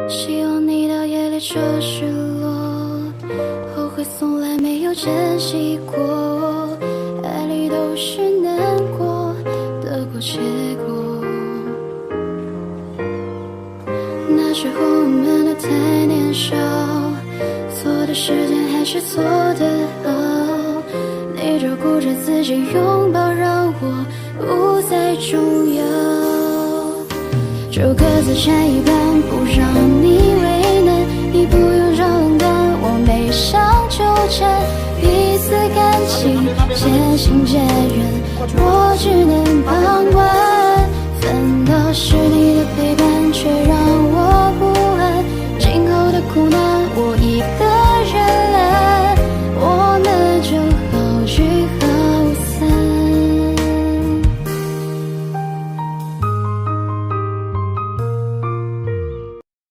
希望你到夜里就失落，后悔从来没有珍惜过，爱里都是难过，得过且过。那时候我们都太年少，错的时间还是错的好，你就顾着自己拥抱，让我不再重要。就各自占一半，不让你为难，你不用找冷淡，我没想纠缠，彼此感情渐行渐远，我只能旁观，反倒是你的陪伴却让